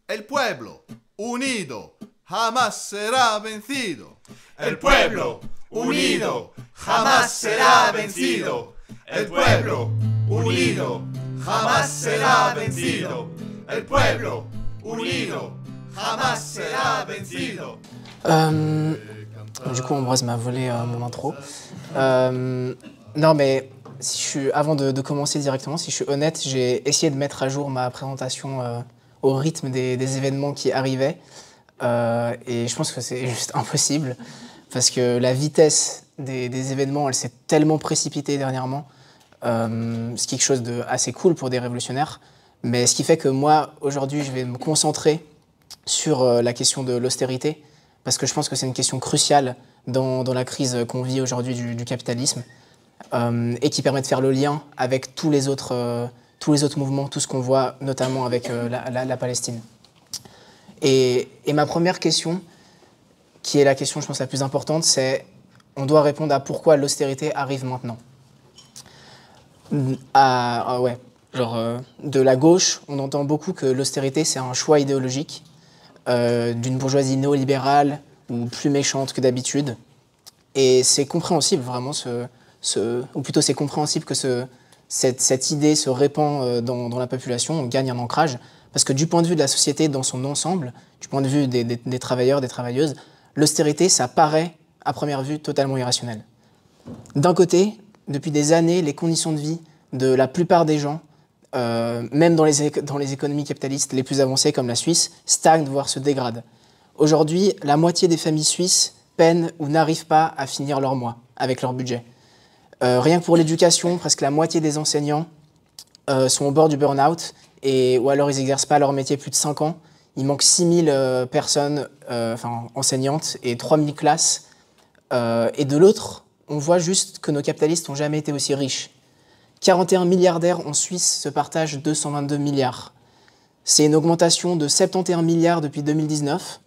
El pueblo unido jamás será vencido. El pueblo unido jamás será vencido. El pueblo unido jamás será vencido. El pueblo unido jamás será vencido. Du coup, Ambroise m'a volé mon intro. Non, mais avant de commencer directement, si je suis honnête, j'ai essayé de mettre à jour ma présentation au rythme des événements qui arrivaient. Et je pense que c'est juste impossible, parce que la vitesse des événements, elle s'est tellement précipitée dernièrement. C'est quelque chose d'assez cool pour des révolutionnaires. Mais ce qui fait que moi, aujourd'hui, je vais me concentrer sur la question de l'austérité, parce que je pense que c'est une question cruciale dans la crise qu'on vit aujourd'hui du capitalisme, et qui permet de faire le lien avec tous les autres mouvements, tout ce qu'on voit notamment avec la Palestine. Et ma première question, qui est la question, je pense, la plus importante, c'est on doit répondre à pourquoi l'austérité arrive maintenant. De la gauche, on entend beaucoup que l'austérité, c'est un choix idéologique d'une bourgeoisie néolibérale ou plus méchante que d'habitude. Et c'est compréhensible, vraiment, ou plutôt c'est compréhensible que cette idée se répand dans la population, on gagne un ancrage, parce que du point de vue de la société dans son ensemble, du point de vue des travailleurs, des travailleuses, l'austérité, ça paraît, à première vue, totalement irrationnel. D'un côté, depuis des années, les conditions de vie de la plupart des gens, même dans les économies capitalistes les plus avancées comme la Suisse, stagnent, voire se dégradent. Aujourd'hui, la moitié des familles suisses peinent ou n'arrivent pas à finir leur mois avec leur budget. Rien que pour l'éducation, presque la moitié des enseignants sont au bord du burn-out, ou alors ils n'exercent pas leur métier plus de 5 ans. Il manque 6000 personnes enseignantes et 3000 classes. Et de l'autre, on voit juste que nos capitalistes n'ont jamais été aussi riches. 41 milliardaires en Suisse se partagent 222 milliards. C'est une augmentation de 71 milliards depuis 2019.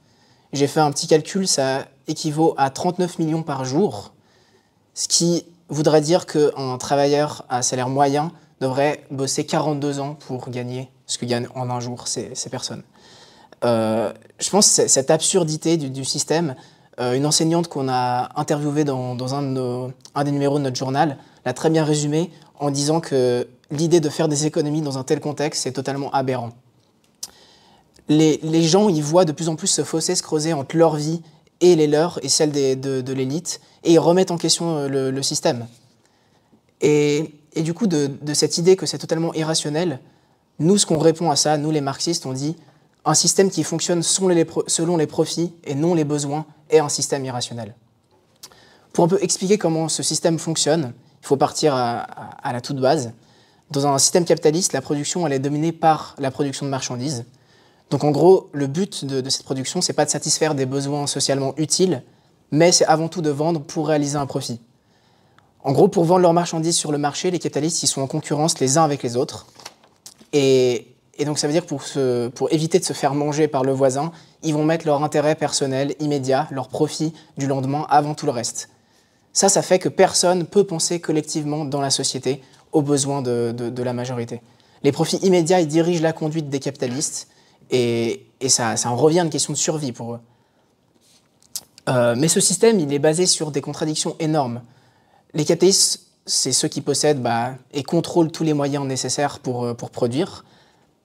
J'ai fait un petit calcul, ça équivaut à 39 millions par jour, ce qui voudrait dire qu'un travailleur à salaire moyen devrait bosser 42 ans pour gagner ce que gagnent en un jour ces personnes. Je pense que cette absurdité du système, une enseignante qu'on a interviewée dans un des numéros de notre journal l'a très bien résumé en disant que l'idée de faire des économies dans un tel contexte, c'est totalement aberrant. Les gens, ils voient de plus en plus ce fossé se creuser entre leur vie et les leurs et celle de l'élite, et ils remettent en question le système. Et du coup, de cette idée que c'est totalement irrationnel, nous, ce qu'on répond à ça, nous les marxistes, on dit un système qui fonctionne selon les profits et non les besoins est un système irrationnel. Pour un peu expliquer comment ce système fonctionne, il faut partir à la toute base. Dans un système capitaliste, la production elle est dominée par la production de marchandises. Donc en gros, le but de cette production, c'est pas de satisfaire des besoins socialement utiles, mais c'est avant tout de vendre pour réaliser un profit. En gros, pour vendre leurs marchandises sur le marché, les capitalistes ils sont en concurrence les uns avec les autres. Et donc ça veut dire que pour éviter de se faire manger par le voisin, ils vont mettre leur intérêt personnel immédiat, leur profit du lendemain avant tout le reste. Ça fait que personne ne peut penser collectivement dans la société aux besoins de la majorité. Les profits immédiats, ils dirigent la conduite des capitalistes et ça en revient à une question de survie pour eux. Mais ce système, il est basé sur des contradictions énormes. Les capitalistes, c'est ceux qui possèdent et contrôlent tous les moyens nécessaires pour produire,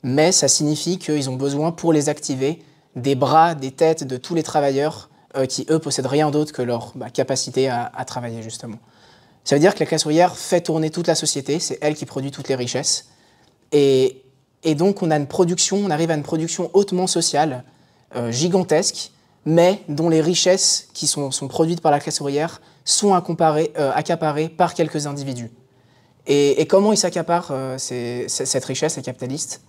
mais ça signifie qu'ils ont besoin, pour les activer, des bras, des têtes de tous les travailleurs qui, eux, possèdent rien d'autre que leur capacité à travailler, justement. Ça veut dire que la classe ouvrière fait tourner toute la société, c'est elle qui produit toutes les richesses, et donc on arrive à une production hautement sociale, gigantesque, mais dont les richesses qui sont produites par la classe ouvrière sont accaparées par quelques individus. Et comment ils s'accaparent cette richesse, les capitalistes ?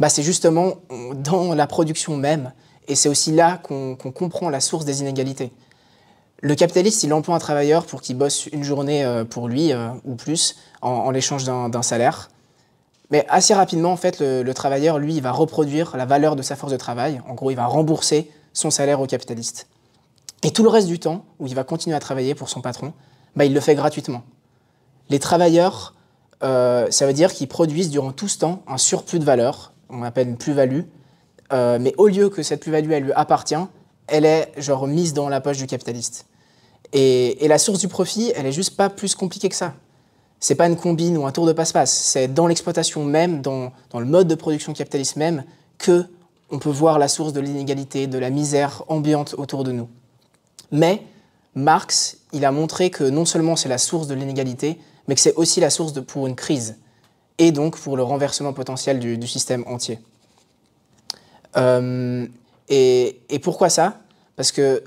C'est justement dans la production même, et c'est aussi là qu'on comprend la source des inégalités. Le capitaliste, il emploie un travailleur pour qu'il bosse une journée pour lui, ou plus, en l'échange d'un salaire. Mais assez rapidement, en fait, le travailleur, lui, il va reproduire la valeur de sa force de travail. En gros, il va rembourser son salaire au capitaliste. Et tout le reste du temps, où il va continuer à travailler pour son patron, il le fait gratuitement. Les travailleurs, ça veut dire qu'ils produisent durant tout ce temps un surplus de valeur, on appelle une plus-value, mais au lieu que cette plus-value, elle lui appartient, elle est genre mise dans la poche du capitaliste. Et la source du profit, elle est juste pas plus compliquée que ça. C'est pas une combine ou un tour de passe-passe. C'est dans l'exploitation même, dans le mode de production capitaliste même, que on peut voir la source de l'inégalité, de la misère ambiante autour de nous. Mais Marx, il a montré que non seulement c'est la source de l'inégalité, mais que c'est aussi la source pour une crise, et donc pour le renversement potentiel du système entier. Et pourquoi ça? Parce que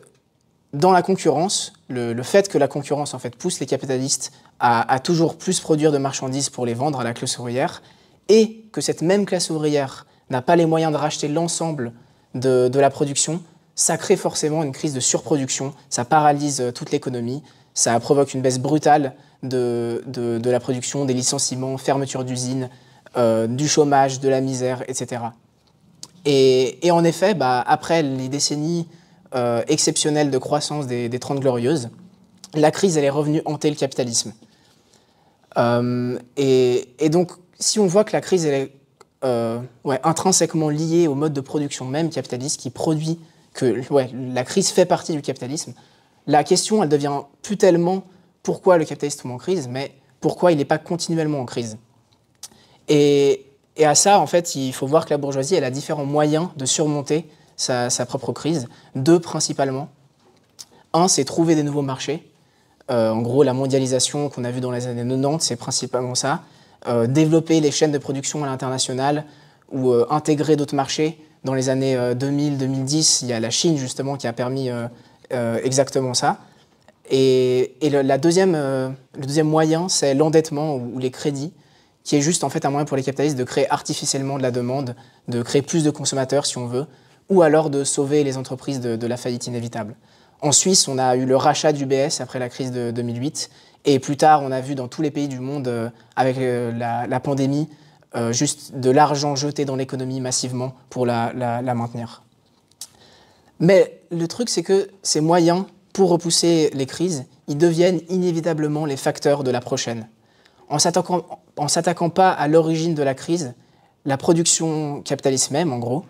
dans la concurrence, le fait que la concurrence en fait, pousse les capitalistes à toujours plus produire de marchandises pour les vendre à la classe ouvrière, et que cette même classe ouvrière n'a pas les moyens de racheter l'ensemble de la production, ça crée forcément une crise de surproduction, ça paralyse toute l'économie, ça provoque une baisse brutale de la production, des licenciements, fermeture d'usines, du chômage, de la misère, etc. Et en effet, après les décennies exceptionnelles de croissance des 30 Glorieuses, la crise elle est revenue hanter le capitalisme. Et donc, si on voit que la crise elle est intrinsèquement liée au mode de production même capitaliste qui produit que la crise fait partie du capitalisme, la question elle devient plus tellement pourquoi le capitalisme tombe en crise, mais pourquoi il n'est pas continuellement en crise. Et à ça, en fait, il faut voir que la bourgeoisie elle a différents moyens de surmonter sa propre crise. Deux principalement. Un, c'est trouver des nouveaux marchés. En gros, la mondialisation qu'on a vue dans les années 90, c'est principalement ça. Développer les chaînes de production à l'international ou intégrer d'autres marchés. Dans les années 2000-2010, il y a la Chine justement qui a permis exactement ça. Et le deuxième moyen, c'est l'endettement ou les crédits, qui est juste en fait un moyen pour les capitalistes de créer artificiellement de la demande, de créer plus de consommateurs si on veut, ou alors de sauver les entreprises de la faillite inévitable. En Suisse, on a eu le rachat d'UBS après la crise de 2008, et plus tard, on a vu dans tous les pays du monde, avec la pandémie, juste de l'argent jeté dans l'économie massivement pour la maintenir. Mais le truc, c'est que ces moyens, pour repousser les crises, ils deviennent inévitablement les facteurs de la prochaine. En s'attaquant pas à l'origine de la crise, la production capitaliste même, en gros,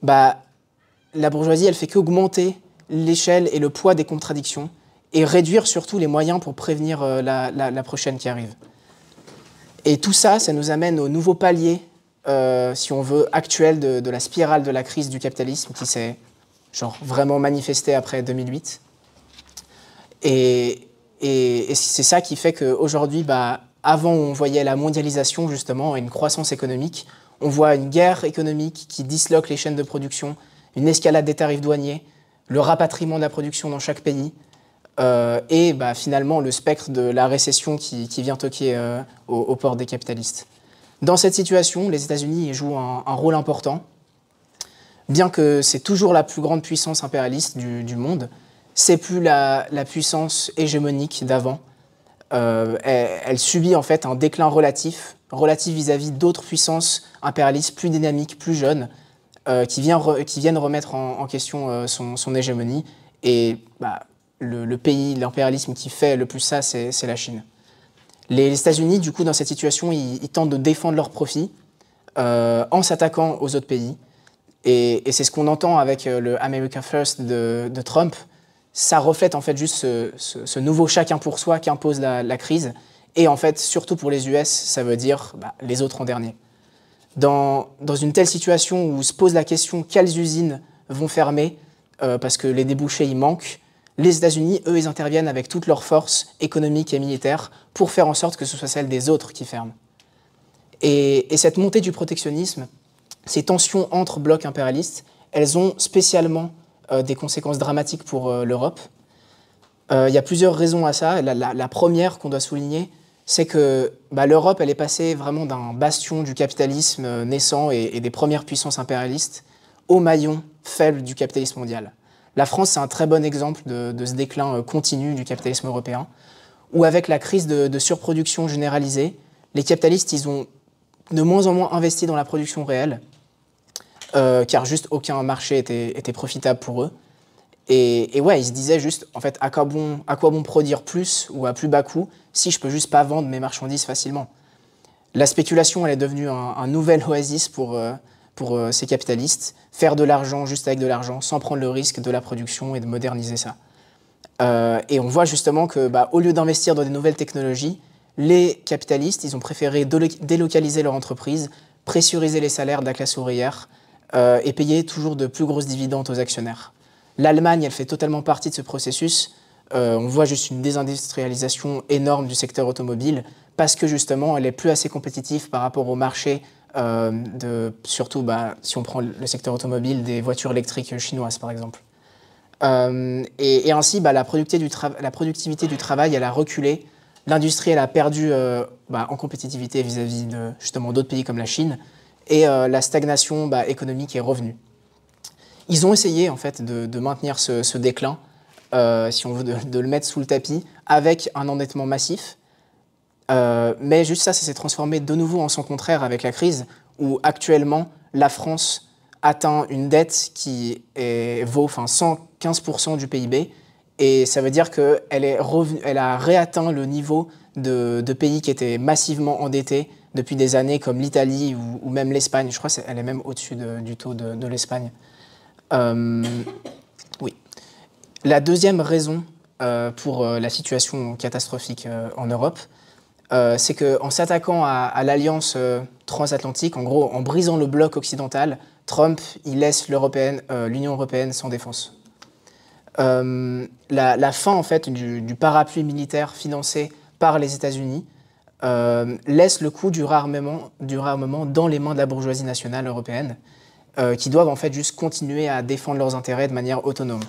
la bourgeoisie, elle fait qu'augmenter l'échelle et le poids des contradictions et réduire surtout les moyens pour prévenir la prochaine qui arrive. Et tout ça, ça nous amène au nouveau palier, si on veut, actuel de la spirale de la crise du capitalisme qui s'est vraiment manifestée après 2008. Et c'est ça qui fait qu'aujourd'hui, avant on voyait la mondialisation justement et une croissance économique, on voit une guerre économique qui disloque les chaînes de production, une escalade des tarifs douaniers, le rapatriement de la production dans chaque pays, et finalement le spectre de la récession qui vient toquer aux portes des capitalistes. Dans cette situation, les États-Unis jouent un rôle important. Bien que c'est toujours la plus grande puissance impérialiste du monde, c'est plus la puissance hégémonique d'avant. Elle subit en fait un déclin relatif vis-à-vis d'autres puissances impérialistes plus dynamiques, plus jeunes, qui viennent remettre en question son hégémonie. Et le pays, l'impérialisme qui fait le plus ça, c'est la Chine. Les États-Unis, du coup, dans cette situation, ils tentent de défendre leurs profits en s'attaquant aux autres pays. Et c'est ce qu'on entend avec le America First de Trump. Ça reflète en fait juste ce nouveau chacun pour soi qu'impose la crise. Et en fait, surtout pour les US, ça veut dire les autres en dernier. Dans une telle situation où se pose la question quelles usines vont fermer parce que les débouchés y manquent, les États-Unis, eux, ils interviennent avec toutes leurs forces économiques et militaires pour faire en sorte que ce soit celles des autres qui ferment. Et cette montée du protectionnisme, ces tensions entre blocs impérialistes, elles ont spécialement des conséquences dramatiques pour l'Europe. Il y a plusieurs raisons à ça. La première qu'on doit souligner, c'est que l'Europe, elle est passée vraiment d'un bastion du capitalisme naissant et des premières puissances impérialistes au maillon faible du capitalisme mondial. La France, c'est un très bon exemple de ce déclin continu du capitalisme européen, où avec la crise de surproduction généralisée, les capitalistes, ils ont de moins en moins investi dans la production réelle, car juste aucun marché était profitable pour eux. Et ils se disaient juste, en fait, à quoi bon produire plus ou à plus bas coût si je peux juste pas vendre mes marchandises facilement. La spéculation, elle est devenue un nouvel oasis pour pour ces capitalistes, faire de l'argent juste avec de l'argent, sans prendre le risque de la production et de moderniser ça. Et on voit justement que, au lieu d'investir dans des nouvelles technologies, les capitalistes, ils ont préféré délocaliser leur entreprise, pressuriser les salaires de la classe ouvrière et payer toujours de plus grosses dividendes aux actionnaires. L'Allemagne, elle fait totalement partie de ce processus. On voit juste une désindustrialisation énorme du secteur automobile parce que justement, elle est plus assez compétitive par rapport au marché surtout, si on prend le secteur automobile, des voitures électriques chinoises, par exemple. Et ainsi, la productivité du travail, elle a reculé. L'industrie, elle a perdu en compétitivité vis-à-vis de justement d'autres pays comme la Chine. Et la stagnation économique est revenue. Ils ont essayé, en fait, de maintenir ce déclin, si on veut, de le mettre sous le tapis, avec un endettement massif. Mais juste ça s'est transformé de nouveau en son contraire avec la crise, où actuellement, la France atteint une dette qui vaut 115% du PIB, et ça veut dire qu'elle a réatteint le niveau de pays qui étaient massivement endettés depuis des années, comme l'Italie ou même l'Espagne. Je crois qu'elle est même au-dessus du taux de l'Espagne. Oui. La deuxième raison pour la situation catastrophique en Europe, c'est qu'en s'attaquant à l'alliance transatlantique, en gros, en brisant le bloc occidental, Trump, il laisse l'Union européenne sans défense. La fin, en fait, du parapluie militaire financé par les États-Unis laisse le coût du réarmement dans les mains de la bourgeoisie nationale européenne, qui doivent en fait juste continuer à défendre leurs intérêts de manière autonome.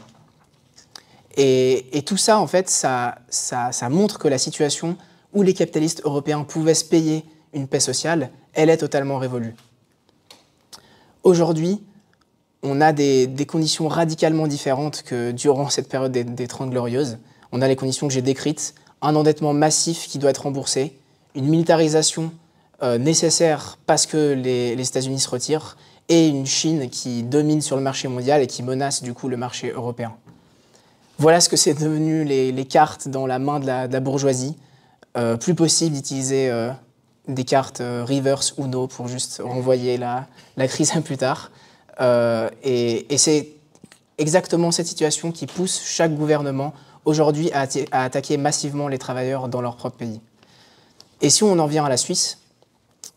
Et tout ça, en fait, ça montre que la situation où les capitalistes européens pouvaient se payer une paix sociale, elle est totalement révolue. Aujourd'hui, on a des conditions radicalement différentes que durant cette période des 30 Glorieuses. On a les conditions que j'ai décrites, un endettement massif qui doit être remboursé, une militarisation nécessaire parce que les États-Unis se retirent, et une Chine qui domine sur le marché mondial et qui menace du coup le marché européen. Voilà ce que c'est devenu les cartes dans la main de la bourgeoisie. Plus possible d'utiliser des cartes reverse Uno pour juste renvoyer la crise à plus tard. Et c'est exactement cette situation qui pousse chaque gouvernement aujourd'hui à attaquer massivement les travailleurs dans leur propre pays. Et si on en vient à la Suisse,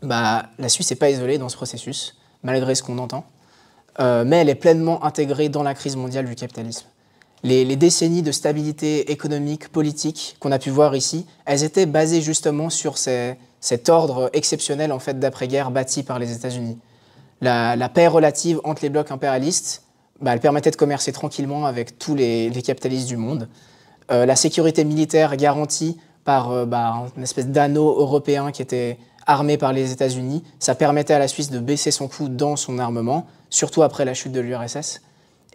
la Suisse n'est pas isolée dans ce processus, malgré ce qu'on entend, mais elle est pleinement intégrée dans la crise mondiale du capitalisme. Les décennies de stabilité économique, politique qu'on a pu voir ici, elles étaient basées justement sur cet ordre exceptionnel en fait, d'après-guerre bâti par les États-Unis. La paix relative entre les blocs impérialistes, elle permettait de commercer tranquillement avec tous les capitalistes du monde. La sécurité militaire garantie par une espèce d'anneau européen qui était armé par les États-Unis, ça permettait à la Suisse de baisser son coût dans son armement, surtout après la chute de l'URSS.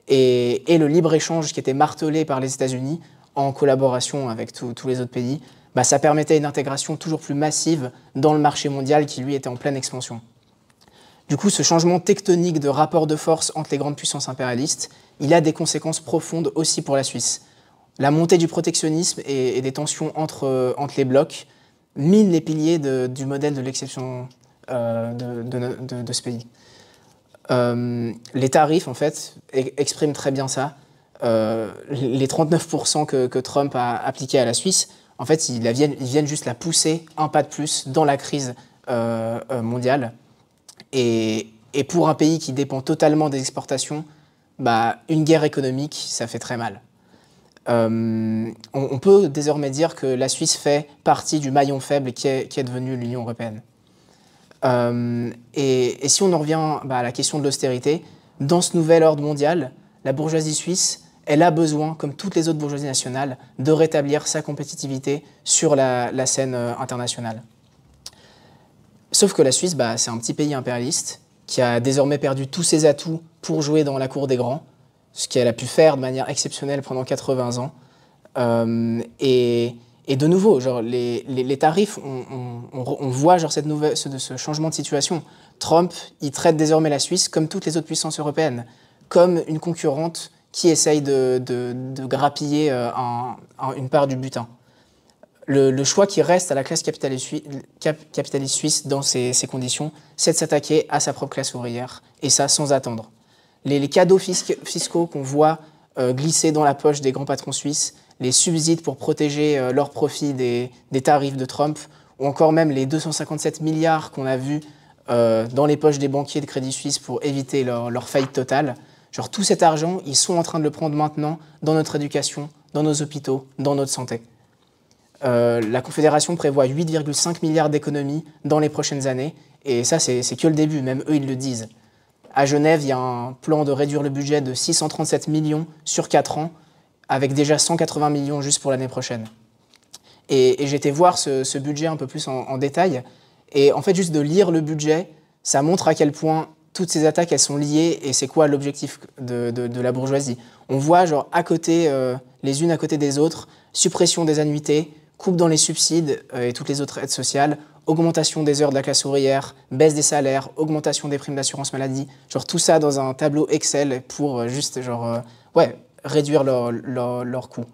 Et le libre-échange qui était martelé par les États-Unis en collaboration avec tous les autres pays, ça permettait une intégration toujours plus massive dans le marché mondial qui, lui, était en pleine expansion. Du coup, ce changement tectonique de rapport de force entre les grandes puissances impérialistes, il a des conséquences profondes aussi pour la Suisse. La montée du protectionnisme et des tensions entre les blocs mine les piliers du modèle de l'exception de ce pays. Les tarifs, en fait, expriment très bien ça. Les 39% que Trump a appliqués à la Suisse, en fait, ils viennent juste la pousser un pas de plus dans la crise mondiale. Et pour un pays qui dépend totalement des exportations, une guerre économique, ça fait très mal. On peut désormais dire que la Suisse fait partie du maillon faible qui est devenu l'Union européenne. Et si on en revient à la question de l'austérité, dans ce nouvel ordre mondial, la bourgeoisie suisse, elle a besoin, comme toutes les autres bourgeoisies nationales, de rétablir sa compétitivité sur la scène internationale. Sauf que la Suisse, c'est un petit pays impérialiste qui a désormais perdu tous ses atouts pour jouer dans la cour des grands, ce qu'elle a pu faire de manière exceptionnelle pendant 80 ans. Et de nouveau, les tarifs, on voit ce changement de situation. Trump, il traite désormais la Suisse, comme toutes les autres puissances européennes, comme une concurrente qui essaye de grappiller une part du butin. Le choix qui reste à la classe capitaliste suisse dans ces conditions, c'est de s'attaquer à sa propre classe ouvrière, et ça sans attendre. Les cadeaux fiscaux qu'on voit glisser dans la poche des grands patrons suisses, les subsides pour protéger leurs profits des tarifs de Trump, ou encore même les 257 milliards qu'on a vus dans les poches des banquiers de Crédit Suisse pour éviter leur faillite totale. Genre tout cet argent, ils sont en train de le prendre maintenant dans notre éducation, dans nos hôpitaux, dans notre santé. La Confédération prévoit 8,5 milliards d'économies dans les prochaines années, et ça c'est que le début, même eux ils le disent. À Genève, il y a un plan de réduire le budget de 637 millions sur 4 ans, avec déjà 180 millions juste pour l'année prochaine. Et j'ai été voir ce budget un peu plus en détail, et en fait juste de lire le budget, ça montre à quel point toutes ces attaques elles sont liées, et c'est quoi l'objectif de la bourgeoisie. On voit genre à côté, les unes à côté des autres, suppression des annuités, coupe dans les subsides et toutes les autres aides sociales, augmentation des heures de la classe ouvrière, baisse des salaires, augmentation des primes d'assurance maladie, genre tout ça dans un tableau Excel pour juste genre, réduire leurs coûts.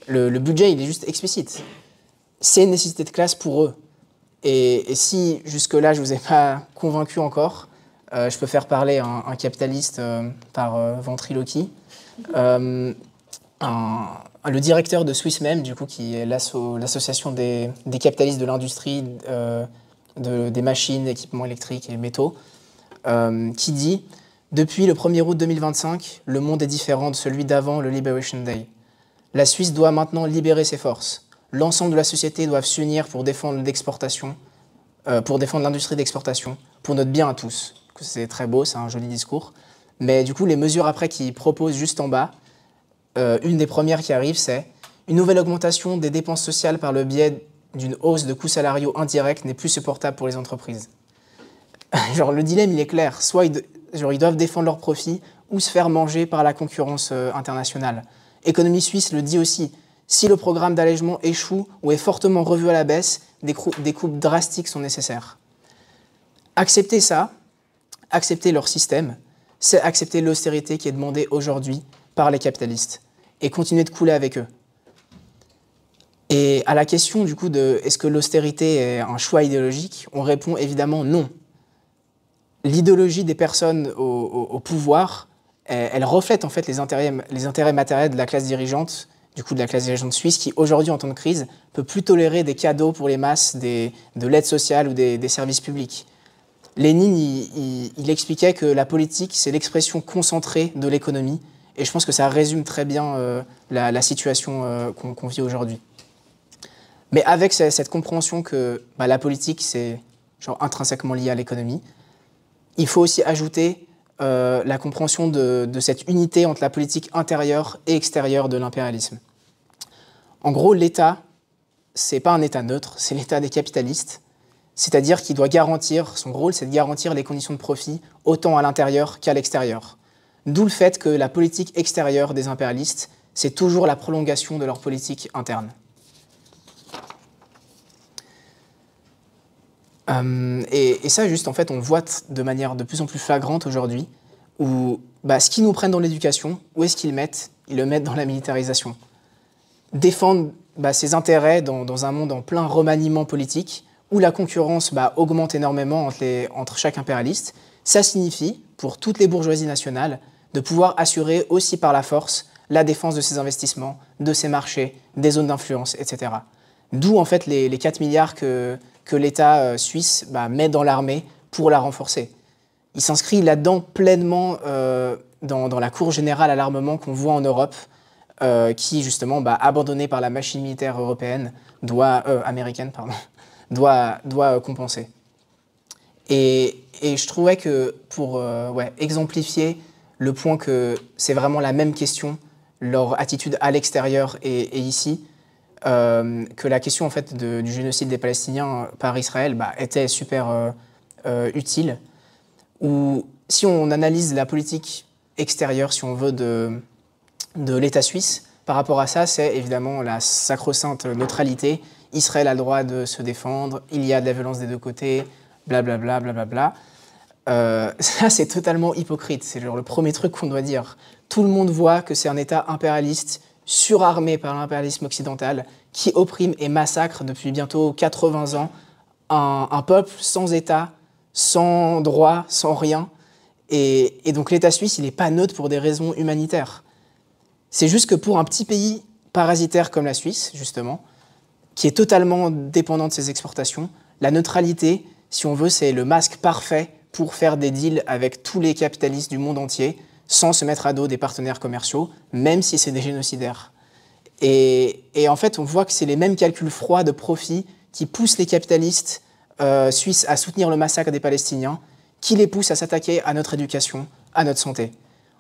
Le budget, il est juste explicite. C'est une nécessité de classe pour eux. Et si jusque-là, je ne vous ai pas convaincu encore, je peux faire parler un capitaliste par ventriloquie. Le directeur de Swissmem, du coup, qui est l'association des capitalistes de l'industrie, des machines, équipements électriques et métaux, qui dit « Depuis le 1er août 2025, le monde est différent de celui d'avant le Liberation Day. La Suisse doit maintenant libérer ses forces. L'ensemble de la société doit s'unir pour défendre l'exportation, pour défendre l'industrie d'exportation, pour notre bien à tous. » C'est très beau, c'est un joli discours. Mais du coup, les mesures après qu'il propose juste en bas, une des premières qui arrive, c'est une nouvelle augmentation des dépenses sociales par le biais d'une hausse de coûts salariaux indirects n'est plus supportable pour les entreprises. Genre, le dilemme, il est clair. Soit ils doivent défendre leurs profits ou se faire manger par la concurrence internationale. Économie suisse le dit aussi. Si le programme d'allègement échoue ou est fortement revu à la baisse, des coupes drastiques sont nécessaires. Accepter ça, accepter leur système, c'est accepter l'austérité qui est demandée aujourd'hui par les capitalistes et continuer de couler avec eux. Et à la question du coup de est-ce que l'austérité est un choix idéologique, on répond évidemment non. L'idéologie des personnes au pouvoir, elle reflète en fait les intérêts matériels de la classe dirigeante, du coup de la classe dirigeante suisse, qui aujourd'hui en temps de crise peut plus tolérer des cadeaux pour les masses, de l'aide sociale ou des services publics. Lénine, il expliquait que la politique, c'est l'expression concentrée de l'économie, et je pense que ça résume très bien la situation qu'on vit aujourd'hui. Mais avec cette compréhension que la politique, c'est genre intrinsèquement lié à l'économie, il faut aussi ajouter la compréhension de cette unité entre la politique intérieure et extérieure de l'impérialisme. En gros, l'État, c'est pas un État neutre, c'est l'État des capitalistes, c'est-à-dire qu'il doit garantir, son rôle, c'est de garantir les conditions de profit autant à l'intérieur qu'à l'extérieur. D'où le fait que la politique extérieure des impérialistes, c'est toujours la prolongation de leur politique interne. Et ça, juste, en fait, on le voit de manière de plus en plus flagrante aujourd'hui, où ce qu'ils nous prennent dans l'éducation, où est-ce qu'ils le mettent? Ils le mettent dans la militarisation. Défendre ses intérêts dans un monde en plein remaniement politique, où la concurrence augmente énormément entre chaque impérialiste, ça signifie, pour toutes les bourgeoisies nationales, de pouvoir assurer aussi par la force la défense de ses investissements, de ses marchés, des zones d'influence, etc. D'où en fait les 4 milliards que l'État suisse met dans l'armée pour la renforcer. Il s'inscrit là-dedans pleinement dans la cour générale à l'armement qu'on voit en Europe, qui justement, abandonnée par la machine militaire européenne, américaine, doit compenser. Et je trouvais que pour exemplifier le point que c'est vraiment la même question, leur attitude à l'extérieur et ici, que la question en fait du génocide des Palestiniens par Israël était super utile. Ou si on analyse la politique extérieure, si on veut, de l'État suisse, par rapport à ça, c'est évidemment la sacro-sainte neutralité. Israël a le droit de se défendre, il y a de la violence des deux côtés, blablabla, blablabla. Ça, c'est totalement hypocrite. C'est genre le premier truc qu'on doit dire. Tout le monde voit que c'est un État impérialiste, surarmé par l'impérialisme occidental, qui opprime et massacre depuis bientôt 80 ans un peuple sans État, sans droit, sans rien. Et donc l'État suisse, il n'est pas neutre pour des raisons humanitaires. C'est juste que pour un petit pays parasitaire comme la Suisse, justement, qui est totalement dépendant de ses exportations, la neutralité, si on veut, c'est le masque parfait pour faire des deals avec tous les capitalistes du monde entier, sans se mettre à dos des partenaires commerciaux, même si c'est des génocidaires. Et en fait, on voit que c'est les mêmes calculs froids de profit qui poussent les capitalistes suisses à soutenir le massacre des Palestiniens, qui les poussent à s'attaquer à notre éducation, à notre santé.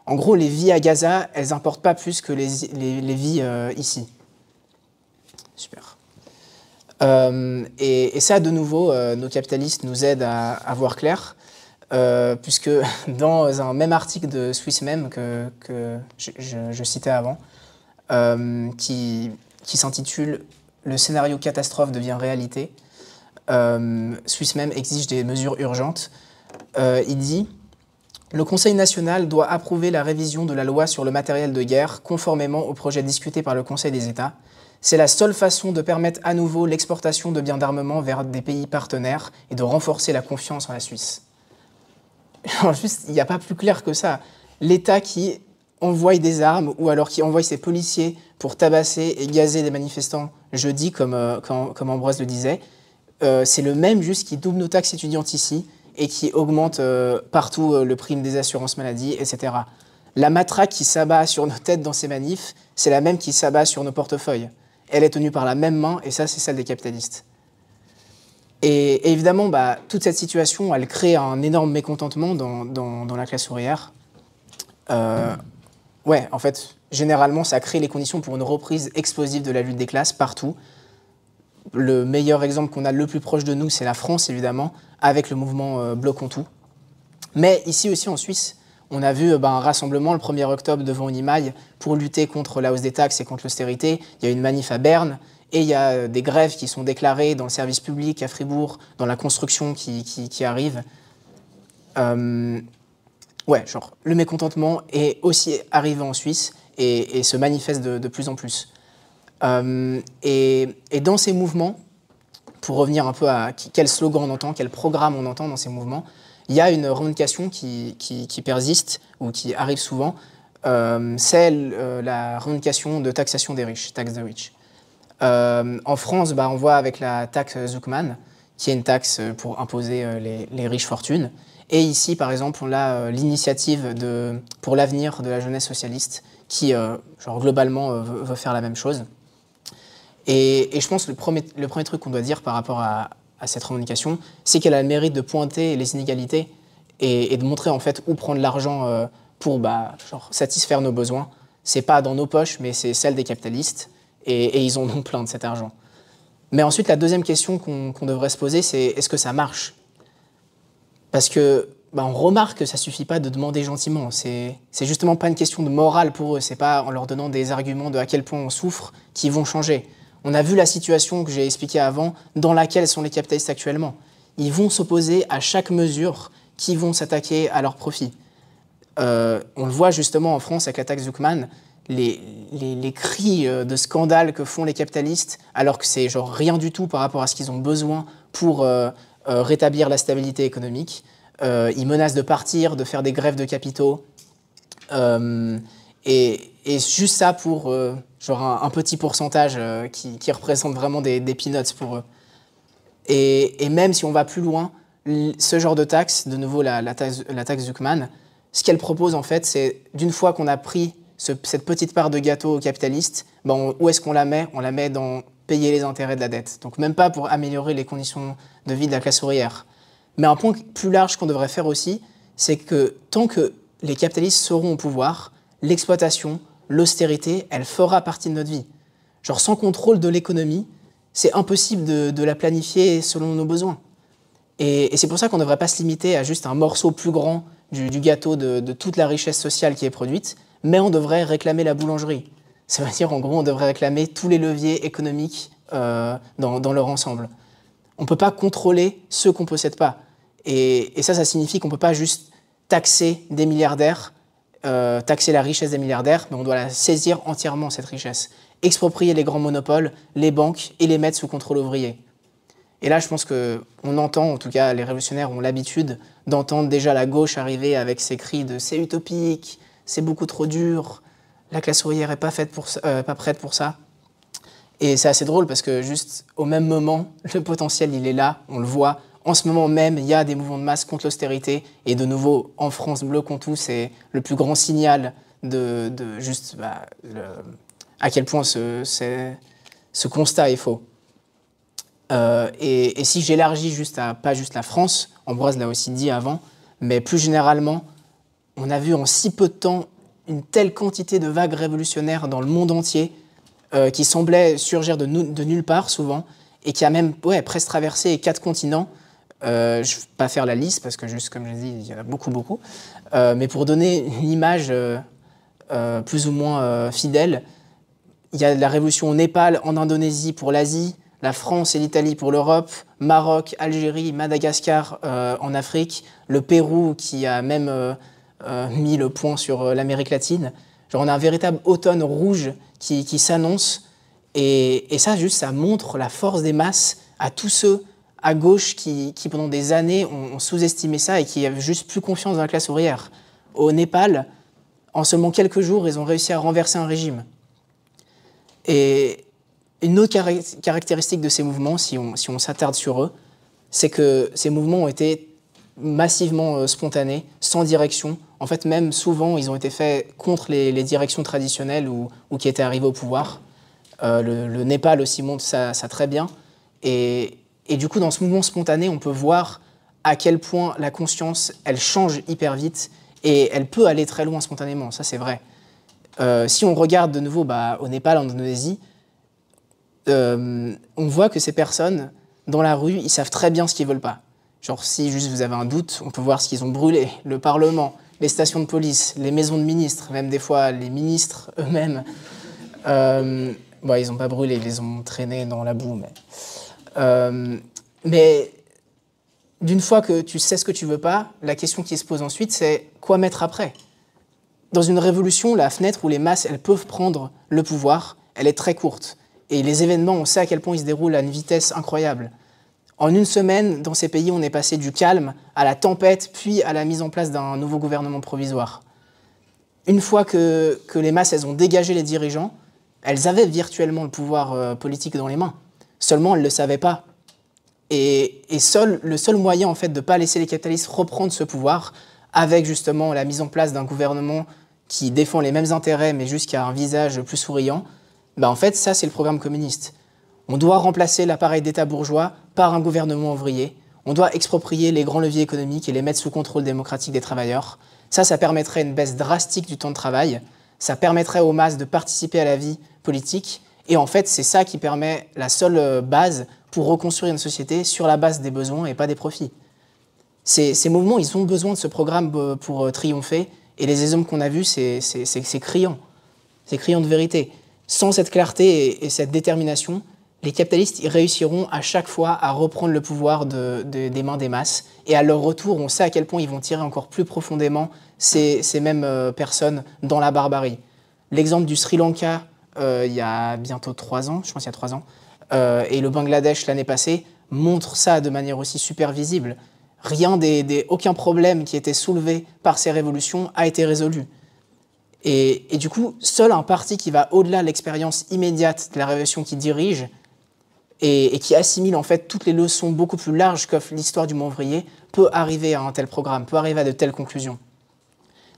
En gros, les vies à Gaza, elles n'importent pas plus que les vies ici. Super. Et ça, de nouveau, nos capitalistes nous aident à voir clair, puisque dans un même article de SwissMem que je citais avant, qui s'intitule « Le scénario catastrophe devient réalité », SwissMem exige des mesures urgentes. Il dit « Le Conseil national doit approuver la révision de la loi sur le matériel de guerre conformément au projet discuté par le Conseil des États. C'est la seule façon de permettre à nouveau l'exportation de biens d'armement vers des pays partenaires et de renforcer la confiance en la Suisse. » Juste, il n'y a pas plus clair que ça. L'État qui envoie des armes ou alors qui envoie ses policiers pour tabasser et gazer des manifestants jeudi, comme Ambroise le disait, c'est le même juste qui double nos taxes étudiantes ici et qui augmente partout le prime des assurances maladie, etc. La matraque qui s'abat sur nos têtes dans ces manifs, c'est la même qui s'abat sur nos portefeuilles. Elle est tenue par la même main, et ça, c'est celle des capitalistes. Et évidemment, toute cette situation, elle crée un énorme mécontentement dans la classe ouvrière. En fait, généralement, ça crée les conditions pour une reprise explosive de la lutte des classes partout. Le meilleur exemple qu'on a le plus proche de nous, c'est la France, évidemment, avec le mouvement Bloquons tout. Mais ici aussi, en Suisse, on a vu un rassemblement le 1er octobre devant Unimail pour lutter contre la hausse des taxes et contre l'austérité. Il y a une manif à Berne et il y a des grèves qui sont déclarées dans le service public à Fribourg, dans la construction qui arrive. Le mécontentement est aussi arrivé en Suisse et se manifeste de plus en plus. Et dans ces mouvements, pour revenir un peu à quel slogan on entend, quel programme on entend dans ces mouvements, il y a une revendication qui persiste ou qui arrive souvent, c'est la revendication de taxation des riches, tax the rich. En France, on voit avec la taxe Zuckman, qui est une taxe pour imposer les riches fortunes. Et ici, par exemple, on a l'initiative pour l'avenir de la jeunesse socialiste, qui, globalement, veut faire la même chose. Et je pense que le premier truc qu'on doit dire par rapport à cette revendication, c'est qu'elle a le mérite de pointer les inégalités et de montrer en fait où prendre l'argent pour satisfaire nos besoins. C'est pas dans nos poches, mais c'est celle des capitalistes, et ils en ont plein de cet argent. Mais ensuite, la deuxième question qu'on devrait se poser, c'est est-ce que ça marche? Parce que on remarque que ça suffit pas de demander gentiment. C'est justement pas une question de morale pour eux. C'est pas en leur donnant des arguments de à quel point on souffre qu'ils vont changer. On a vu la situation que j'ai expliquée avant, dans laquelle sont les capitalistes actuellement. Ils vont s'opposer à chaque mesure qui vont s'attaquer à leurs profits. On le voit justement en France avec la taxe Zuckman, les cris de scandale que font les capitalistes, alors que c'est rien du tout par rapport à ce qu'ils ont besoin pour rétablir la stabilité économique. Ils menacent de partir, de faire des grèves de capitaux. Et juste ça pour un petit pourcentage qui représente vraiment des peanuts pour eux. Et même si on va plus loin, ce genre de taxe, de nouveau la taxe Zuckman, ce qu'elle propose en fait, c'est d'une fois qu'on a pris cette petite part de gâteau aux capitalistes, où est-ce qu'on la met? On la met dans payer les intérêts de la dette. Donc même pas pour améliorer les conditions de vie de la classe ouvrière. Mais un point plus large qu'on devrait faire aussi, c'est que tant que les capitalistes seront au pouvoir, l'exploitation, l'austérité, elle fera partie de notre vie. Sans contrôle de l'économie, c'est impossible de la planifier selon nos besoins. Et c'est pour ça qu'on ne devrait pas se limiter à juste un morceau plus grand du gâteau de toute la richesse sociale qui est produite, mais on devrait réclamer la boulangerie. Ça veut dire, en gros, on devrait réclamer tous les leviers économiques dans leur ensemble. On ne peut pas contrôler ceux qu'on ne possède pas. Et ça signifie qu'on ne peut pas juste taxer des milliardaires, taxer la richesse des milliardaires, mais on doit la saisir entièrement, cette richesse. exproprier les grands monopoles, les banques et les mettre sous contrôle ouvrier. Et là, je pense qu'on entend, en tout cas les révolutionnaires ont l'habitude d'entendre déjà la gauche arriver avec ses cris de « c'est utopique, c'est beaucoup trop dur, la classe ouvrière n'est pas prête pour ça ». Et c'est assez drôle parce que juste au même moment, le potentiel il est là, on le voit. En ce moment même, il y a des mouvements de masse contre l'austérité. Et de nouveau, en France, bloquons tout, c'est le plus grand signal de juste à quel point ce constat est faux. Et si j'élargis pas juste la France, Ambroise l'a aussi dit avant, mais plus généralement, on a vu en si peu de temps une telle quantité de vagues révolutionnaires dans le monde entier qui semblaient surgir de nulle part souvent et qui a même presque traversé 4 continents. Je ne vais pas faire la liste parce que juste comme je l'ai dit, il y en a beaucoup. Mais pour donner une image plus ou moins fidèle, il y a la révolution au Népal, en Indonésie pour l'Asie, la France et l'Italie pour l'Europe, Maroc, Algérie, Madagascar en Afrique, le Pérou qui a même mis le point sur l'Amérique latine. Genre on a un véritable automne rouge qui s'annonce et ça ça montre la force des masses à tous ceux à gauche qui pendant des années ont sous-estimé ça et qui avaient juste plus confiance dans la classe ouvrière. Au Népal, en seulement quelques jours, ils ont réussi à renverser un régime. Et une autre caractéristique de ces mouvements, si on s'attarde sur eux, c'est que ces mouvements ont été massivement spontanés, sans direction. En fait, même souvent, ils ont été faits contre les directions traditionnelles ou qui étaient arrivées au pouvoir. Le Népal aussi montre ça très bien. Et du coup, dans ce mouvement spontané, on peut voir à quel point la conscience, elle change hyper vite et elle peut aller très loin spontanément, ça c'est vrai. Si on regarde de nouveau au Népal, en Indonésie, on voit que ces personnes, dans la rue, ils savent très bien ce qu'ils veulent pas. Genre, si juste vous avez un doute, on peut voir ce qu'ils ont brûlé, le Parlement, les stations de police, les maisons de ministres, même des fois les ministres eux-mêmes. Ils n'ont pas brûlé, ils les ont traînés dans la boue, mais d'une fois que tu sais ce que tu veux pas, la question qui se pose ensuite, c'est quoi mettre après? Dans une révolution, la fenêtre où les masses elles peuvent prendre le pouvoir, elle est très courte. Et les événements, on sait à quel point ils se déroulent à une vitesse incroyable. En une semaine, dans ces pays, on est passé du calme à la tempête, puis à la mise en place d'un nouveau gouvernement provisoire. Une fois que les masses elles ont dégagé les dirigeants, elles avaient virtuellement le pouvoir politique dans les mains. Seulement, elles ne le savaient pas. Et le seul moyen en fait, de ne pas laisser les capitalistes reprendre ce pouvoir, avec justement la mise en place d'un gouvernement qui défend les mêmes intérêts, mais juste qui a un visage plus souriant, en fait, ça, c'est le programme communiste. On doit remplacer l'appareil d'État bourgeois par un gouvernement ouvrier. On doit exproprier les grands leviers économiques et les mettre sous contrôle démocratique des travailleurs. Ça permettrait une baisse drastique du temps de travail. Ça permettrait aux masses de participer à la vie politique. Et en fait, c'est ça qui permet la seule base pour reconstruire une société sur la base des besoins et pas des profits. Ces mouvements, ils ont besoin de ce programme pour triompher. Et les exemples qu'on a vus, c'est criant. C'est criant de vérité. Sans cette clarté et cette détermination, les capitalistes ils réussiront à chaque fois à reprendre le pouvoir des mains des masses. Et à leur retour, on sait à quel point ils vont tirer encore plus profondément ces mêmes personnes dans la barbarie. L'exemple du Sri Lanka, il y a bientôt 3 ans, je pense qu'il y a 3 ans, et le Bangladesh l'année passée, montre ça de manière aussi super visible. Aucun problème qui était soulevé par ces révolutions a été résolu. Et du coup, seul un parti qui va au-delà de l'expérience immédiate de la révolution qui dirige et qui assimile en fait toutes les leçons beaucoup plus larges qu'offre l'histoire du mouvement ouvrier peut arriver à un tel programme, peut arriver à de telles conclusions.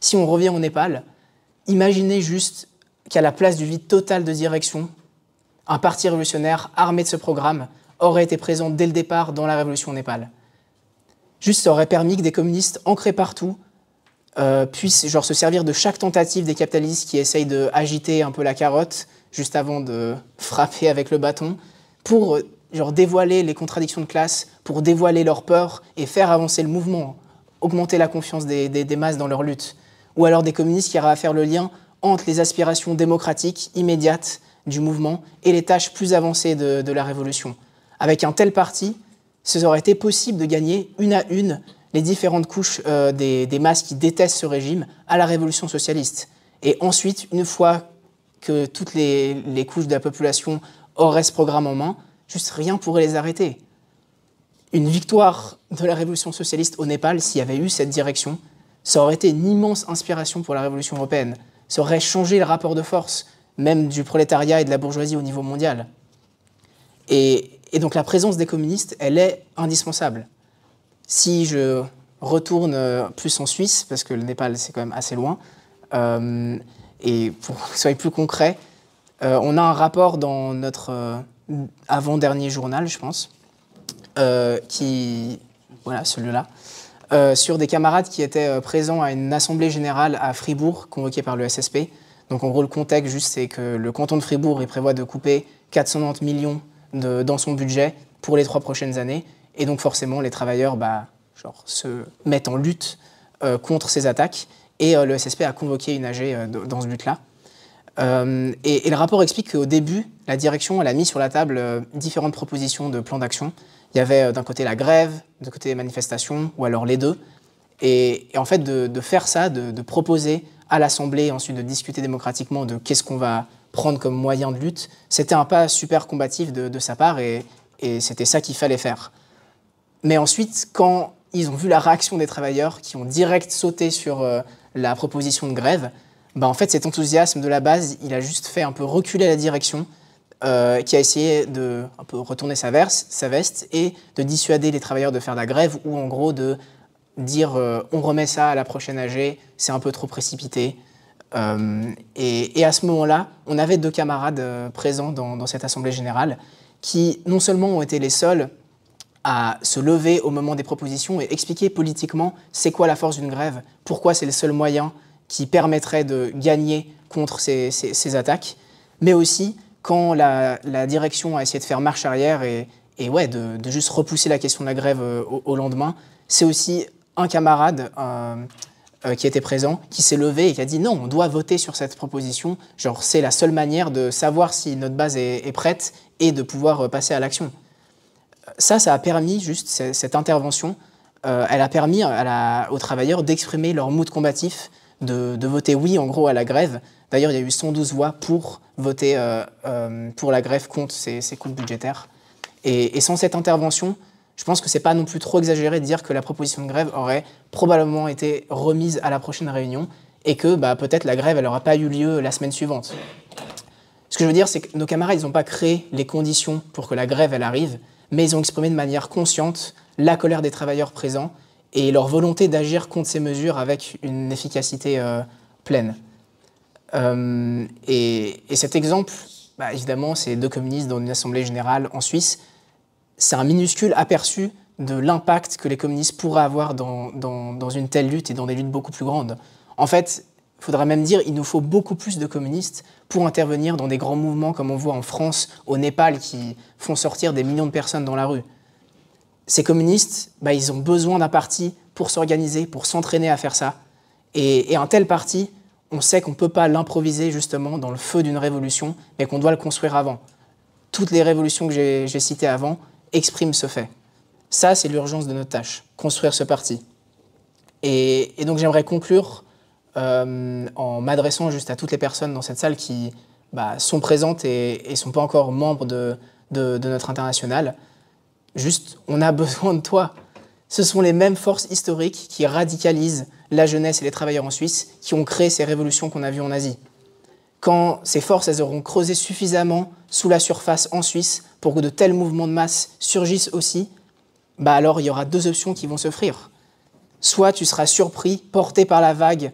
Si on revient au Népal, imaginez juste qu'à la place du vide total de direction, un parti révolutionnaire armé de ce programme aurait été présent dès le départ dans la révolution au Népal. Juste, ça aurait permis que des communistes ancrés partout puissent se servir de chaque tentative des capitalistes qui essayent d'agiter un peu la carotte juste avant de frapper avec le bâton pour dévoiler les contradictions de classe, pour dévoiler leur peur et faire avancer le mouvement, augmenter la confiance des masses dans leur lutte. Ou alors des communistes qui auraient à faire le lien entre les aspirations démocratiques immédiates du mouvement et les tâches plus avancées de la révolution. Avec un tel parti, ce aurait été possible de gagner une à une les différentes couches des masses qui détestent ce régime à la révolution socialiste. Et ensuite, une fois que toutes les couches de la population auraient ce programme en main, juste rien pourrait les arrêter. Une victoire de la révolution socialiste au Népal, s'il y avait eu cette direction, ça aurait été une immense inspiration pour la révolution européenne. Ça aurait changé le rapport de force, même du prolétariat et de la bourgeoisie au niveau mondial. Et donc la présence des communistes, elle est indispensable. Si je retourne plus en Suisse, parce que le Népal c'est quand même assez loin, et pour que ce soit plus concret, on a un rapport dans notre avant-dernier journal, je pense, voilà, celui-là, sur des camarades qui étaient présents à une assemblée générale à Fribourg, convoquée par le SSP. Donc en gros, le contexte, juste, c'est que le canton de Fribourg il prévoit de couper 490 millions dans son budget pour les 3 prochaines années. Et donc forcément, les travailleurs se mettent en lutte contre ces attaques. Et le SSP a convoqué une AG dans ce but-là. Et le rapport explique qu'au début, la direction elle a mis sur la table différentes propositions de plan d'action. Il y avait d'un côté la grève, de côté les manifestations, ou alors les deux. Et en fait, de faire ça, de proposer à l'Assemblée, ensuite de discuter démocratiquement de qu'est-ce qu'on va prendre comme moyen de lutte, c'était un pas super combatif de sa part, et c'était ça qu'il fallait faire. Mais ensuite, quand ils ont vu la réaction des travailleurs, qui ont direct sauté sur la proposition de grève, en fait, cet enthousiasme de la base, il a juste fait un peu reculer la direction, qui a essayé de un peu retourner sa veste et de dissuader les travailleurs de faire la grève, ou en gros de dire on remet ça à la prochaine AG, c'est un peu trop précipité. Et à ce moment-là, on avait 2 camarades présents dans cette assemblée générale qui non seulement ont été les seuls à se lever au moment des propositions et expliquer politiquement c'est quoi la force d'une grève, pourquoi c'est le seul moyen qui permettrait de gagner contre ces attaques, mais aussi quand la direction a essayé de faire marche arrière et de juste repousser la question de la grève au lendemain, c'est aussi un camarade qui était présent, qui s'est levé et qui a dit non, on doit voter sur cette proposition, c'est la seule manière de savoir si notre base est prête et de pouvoir passer à l'action. Ça a permis, juste cette intervention, elle a permis aux travailleurs d'exprimer leur mood combatif, de voter oui en gros à la grève. D'ailleurs, il y a eu 112 voix pour voter pour la grève contre ces coupes budgétaires. Et sans cette intervention, je pense que c'est pas non plus trop exagéré de dire que la proposition de grève aurait probablement été remise à la prochaine réunion et que peut-être la grève elle n'aura pas eu lieu la semaine suivante. Ce que je veux dire, c'est que nos camarades ils n'ont pas créé les conditions pour que la grève elle arrive, mais ils ont exprimé de manière consciente la colère des travailleurs présents et leur volonté d'agir contre ces mesures avec une efficacité pleine. Et cet exemple, évidemment, c'est 2 communistes dans une assemblée générale en Suisse. C'est un minuscule aperçu de l'impact que les communistes pourraient avoir dans une telle lutte et dans des luttes beaucoup plus grandes. En fait, il faudra même dire qu'il nous faut beaucoup plus de communistes pour intervenir dans des grands mouvements comme on voit en France, au Népal, qui font sortir des millions de personnes dans la rue. Ces communistes, ils ont besoin d'un parti pour s'organiser, pour s'entraîner à faire ça. Et un tel parti, on sait qu'on ne peut pas l'improviser justement dans le feu d'une révolution, mais qu'on doit le construire avant. Toutes les révolutions que j'ai citées avant expriment ce fait. Ça, c'est l'urgence de notre tâche, construire ce parti. Et donc j'aimerais conclure en m'adressant juste à toutes les personnes dans cette salle qui sont présentes et ne sont pas encore membres de notre internationale. Juste, on a besoin de toi. Ce sont les mêmes forces historiques qui radicalisent la jeunesse et les travailleurs en Suisse qui ont créé ces révolutions qu'on a vues en Asie. Quand ces forces elles auront creusé suffisamment sous la surface en Suisse pour que de tels mouvements de masse surgissent aussi, alors il y aura 2 options qui vont s'offrir. Soit tu seras surpris, porté par la vague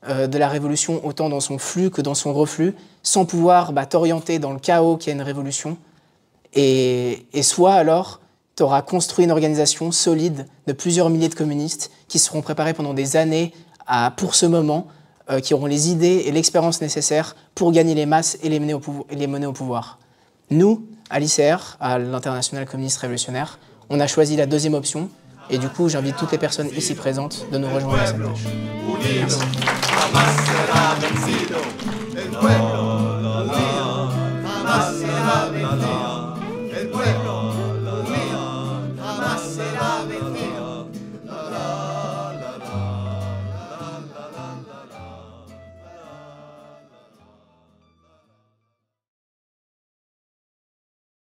de la révolution, autant dans son flux que dans son reflux, sans pouvoir t'orienter dans le chaos qu'est une révolution. Et soit alors, tu auras construit une organisation solide de plusieurs milliers de communistes qui seront préparés pendant des années pour ce moment, qui auront les idées et l'expérience nécessaires pour gagner les masses et les mener au pouvoir. Nous, à l'ICR, à l'Internationale communiste révolutionnaire, on a choisi la 2e option, et du coup, j'invite toutes les personnes ici présentes de nous rejoindre à cette tâche. Merci.